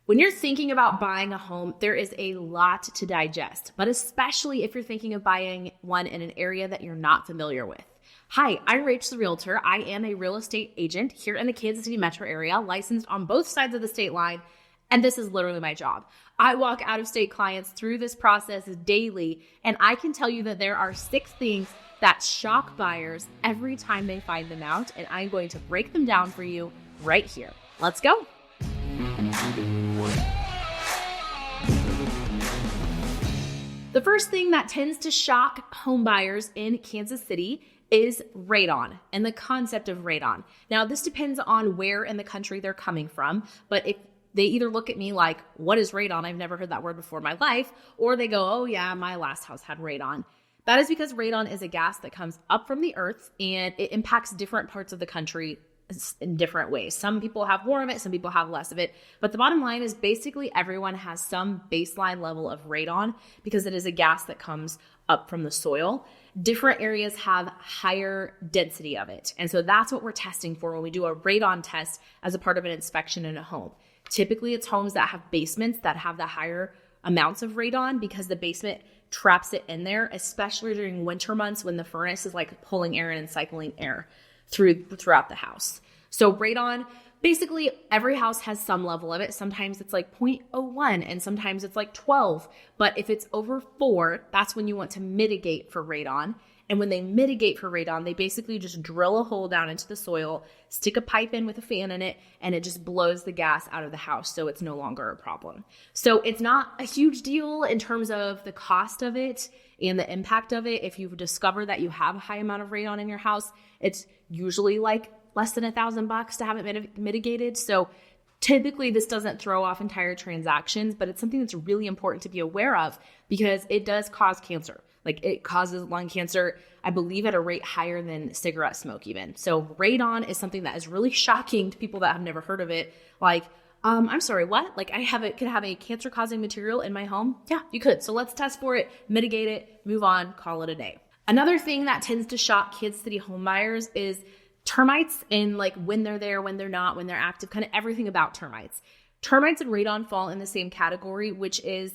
When you're thinking about buying a home, there is a lot to digest, but especially if you're thinking of buying one in an area that you're not familiar with. Hi, I'm Rach the Realtor. I am a real estate agent here in the Kansas City metro area, licensed on both sides of the state line, and this is literally my job. I walk out-of-state clients through this process daily, and I can tell you that there are 6 things that shock buyers every time they find them out, and I'm going to break them down for you right here. Let's go. The first thing that tends to shock home buyers in Kansas City is radon and the concept of radon. Now, this depends on where in the country they're coming from, but if they either look at me like, what is radon? I've never heard that word before in my life, or they go, oh yeah, my last house had radon. That is because radon is a gas that comes up from the earth and it impacts different parts of the country in different ways. Some people have more of it, some people have less of it. But the bottom line is basically everyone has some baseline level of radon because it is a gas that comes up from the soil. Different areas have higher density of it. And so that's what we're testing for when we do a radon test as a part of an inspection in a home. Typically, it's homes that have basements that have the higher amounts of radon because the basement traps it in there, especially during winter months when the furnace is like pulling air in and cycling air throughout the house. So radon, basically every house has some level of it. Sometimes it's like 0.01 and sometimes it's like 12. But if it's over 4, that's when you want to mitigate for radon. And when they mitigate for radon, they basically just drill a hole down into the soil, stick a pipe in with a fan in it, and it just blows the gas out of the house. So it's no longer a problem. So it's not a huge deal in terms of the cost of it and the impact of it. If you've discovered that you have a high amount of radon in your house, it's usually like less than $1,000 to have it mitigated. So typically this doesn't throw off entire transactions, but it's something that's really important to be aware of because it does cause cancer. Like it causes lung cancer, I believe at a rate higher than cigarette smoke even. So radon is something that is really shocking to people that have never heard of it. Like, I'm sorry, what? Like could have a cancer causing material in my home? Yeah, you could. So let's test for it, mitigate it, move on, call it a day. Another thing that tends to shock Kansas City home buyers is termites and like when they're there, when they're not, when they're active, kind of everything about termites. Termites and radon fall in the same category, which is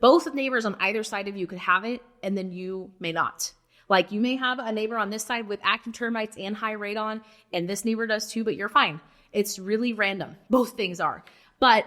both neighbors on either side of you could have it and then you may not. Like you may have a neighbor on this side with active termites and high radon and this neighbor does too, but you're fine. It's really random. Both things are. But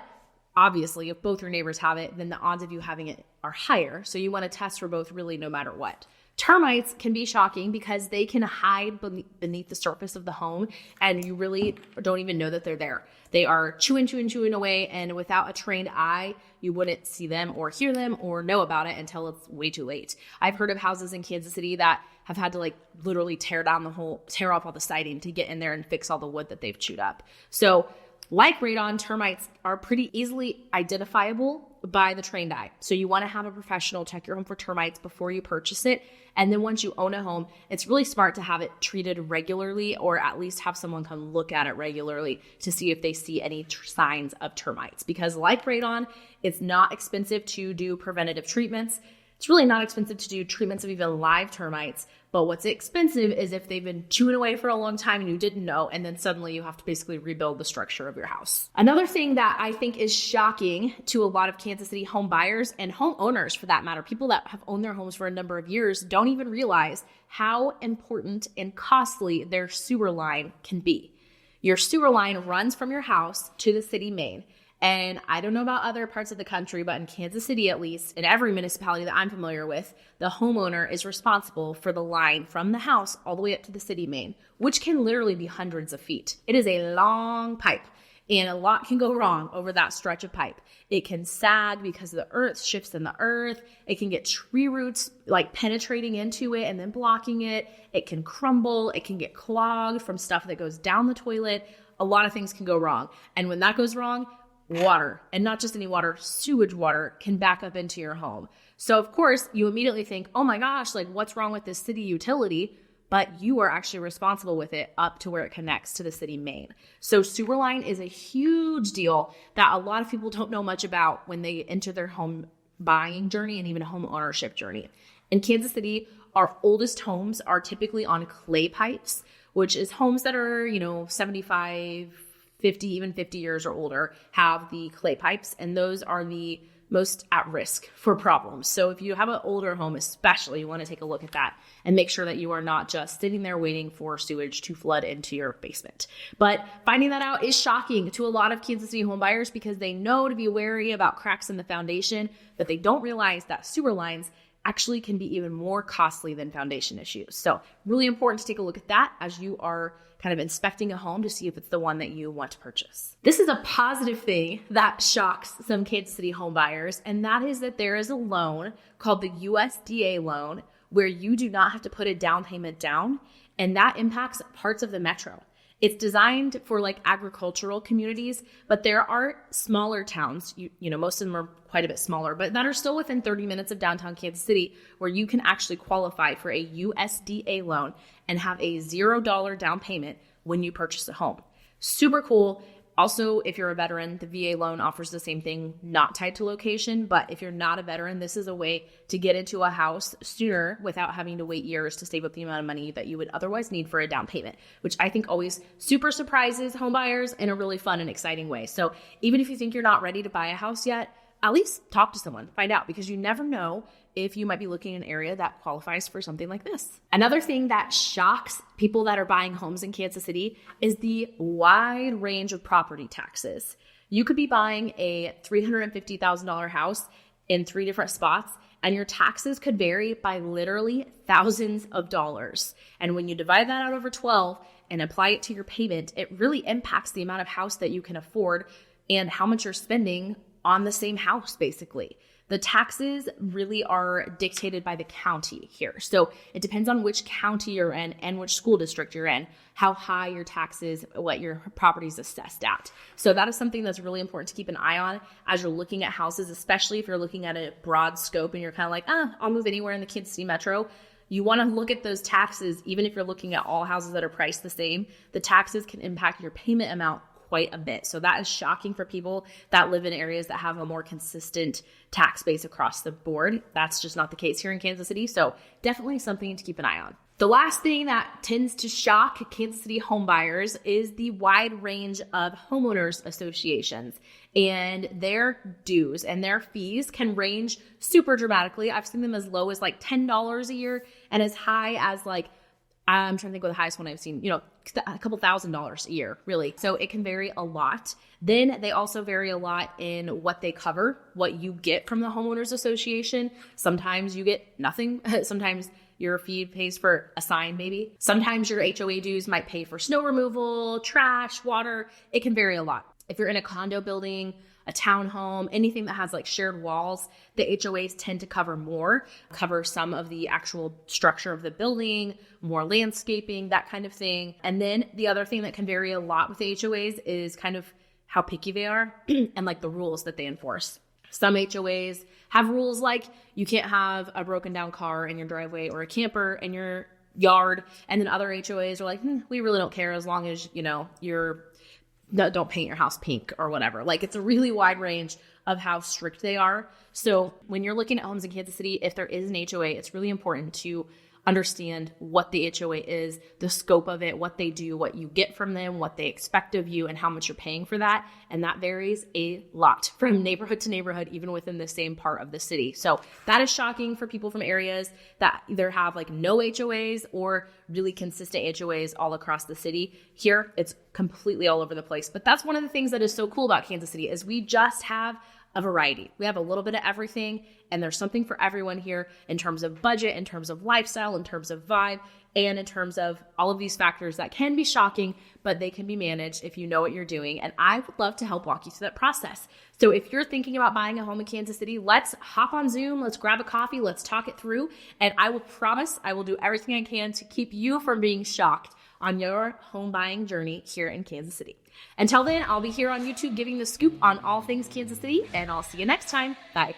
obviously, if both your neighbors have it, then the odds of you having it are higher. So you want to test for both really no matter what. Termites can be shocking because they can hide beneath the surface of the home and you really don't even know that they're there. They are chewing away, and without a trained eye, you wouldn't see them or hear them or know about it until it's way too late. I've heard of houses in Kansas City that have had to like literally tear off all the siding to get in there and fix all the wood that they've chewed up. So like radon, termites are pretty easily identifiable by the trained eye. So you want to have a professional check your home for termites before you purchase it. And then once you own a home, it's really smart to have it treated regularly or at least have someone come look at it regularly to see if they see any signs of termites. Because like radon, it's not expensive to do preventative treatments. It's really not expensive to do treatments of even live termites. But what's expensive is if they've been chewing away for a long time and you didn't know, and then suddenly you have to basically rebuild the structure of your house. Another thing that I think is shocking to a lot of Kansas City home buyers and homeowners for that matter, people that have owned their homes for a number of years, don't even realize how important and costly their sewer line can be. Your sewer line runs from your house to the city main. And I don't know about other parts of the country, but in Kansas City, at least, in every municipality that I'm familiar with, the homeowner is responsible for the line from the house all the way up to the city main, which can literally be hundreds of feet. It is a long pipe, and a lot can go wrong over that stretch of pipe. It can sag because the earth shifts in the earth. It can get tree roots like penetrating into it and then blocking it. It can crumble. It can get clogged from stuff that goes down the toilet. A lot of things can go wrong. And when that goes wrong, water, and not just any water, sewage water can back up into your home. So of course you immediately think, oh my gosh, like what's wrong with this city utility? But you are actually responsible with it up to where it connects to the city main. So sewer line is a huge deal that a lot of people don't know much about when they enter their home buying journey and even a home ownership journey. In Kansas City, our oldest homes are typically on clay pipes, which is homes that are, 75 50 years or older have the clay pipes, and those are the most at risk for problems. So if you have an older home, especially, you want to take a look at that and make sure that you are not just sitting there waiting for sewage to flood into your basement. But finding that out is shocking to a lot of Kansas City home buyers because they know to be wary about cracks in the foundation, but they don't realize that sewer lines actually can be even more costly than foundation issues. So really important to take a look at that as you are kind of inspecting a home to see if it's the one that you want to purchase. This is a positive thing that shocks some Kansas City home buyers, and that is that there is a loan called the USDA loan where you do not have to put a down payment down, and that impacts parts of the metro. It's designed for like agricultural communities, but there are smaller towns, you know, most of them are quite a bit smaller, but that are still within 30 minutes of downtown Kansas City where you can actually qualify for a USDA loan and have a $0 down payment when you purchase a home. Super cool. Also, if you're a veteran, the VA loan offers the same thing, not tied to location. But if you're not a veteran, this is a way to get into a house sooner without having to wait years to save up the amount of money that you would otherwise need for a down payment, which I think always super surprises home buyers in a really fun and exciting way. So even if you think you're not ready to buy a house yet, at least talk to someone, find out, because you never know if you might be looking in an area that qualifies for something like this. Another thing that shocks people that are buying homes in Kansas City is the wide range of property taxes. You could be buying a $350,000 house in 3 different spots, and your taxes could vary by literally thousands of dollars. And when you divide that out over 12 and apply it to your payment, it really impacts the amount of house that you can afford and how much you're spending on the same house, basically. The taxes really are dictated by the county here. So it depends on which county you're in and which school district you're in, how high your taxes, what your property's assessed at. So that is something that's really important to keep an eye on as you're looking at houses, especially if you're looking at a broad scope and you're kind of like, I'll move anywhere in the Kansas City metro. You want to look at those taxes, even if you're looking at all houses that are priced the same. The taxes can impact your payment amount quite a bit. So that is shocking for people that live in areas that have a more consistent tax base across the board. That's just not the case here in Kansas City. So definitely something to keep an eye on. The last thing that tends to shock Kansas City home buyers is the wide range of homeowners associations, and their dues and their fees can range super dramatically. I've seen them as low as like $10 a year and as high as like, I'm trying to think what the highest one I've seen, a couple $1,000s a year, really. So it can vary a lot. Then they also vary a lot in what they cover, what you get from the homeowners association. Sometimes you get nothing. Sometimes your fee pays for a sign, maybe. Sometimes your HOA dues might pay for snow removal, trash, water. It can vary a lot. If you're in a condo building, a townhome, anything that has like shared walls, the HOAs tend to cover some of the actual structure of the building, more landscaping, that kind of thing. And then the other thing that can vary a lot with the HOAs is kind of how picky they are and like the rules that they enforce. Some HOAs have rules like you can't have a broken down car in your driveway or a camper in your yard. And then other HOAs are like, we really don't care as long as, don't paint your house pink or whatever. Like it's a really wide range of how strict they are. So when you're looking at homes in Kansas City, if there is an HOA, it's really important to understand what the HOA is, the scope of it, what they do, what you get from them, what they expect of you, and how much you're paying for that. And that varies a lot from neighborhood to neighborhood, even within the same part of the city. So that is shocking for people from areas that either have like no HOAs or really consistent HOAs all across the city. Here, it's completely all over the place. But that's one of the things that is so cool about Kansas City is we just have a variety. We have a little bit of everything, and there's something for everyone here in terms of budget, in terms of lifestyle, in terms of vibe, and in terms of all of these factors that can be shocking, but they can be managed if you know what you're doing. And I would love to help walk you through that process. So if you're thinking about buying a home in Kansas City, let's hop on Zoom, let's grab a coffee, let's talk it through. And I will promise I will do everything I can to keep you from being shocked on your home buying journey here in Kansas City. Until then, I'll be here on YouTube giving the scoop on all things Kansas City, and I'll see you next time. Bye.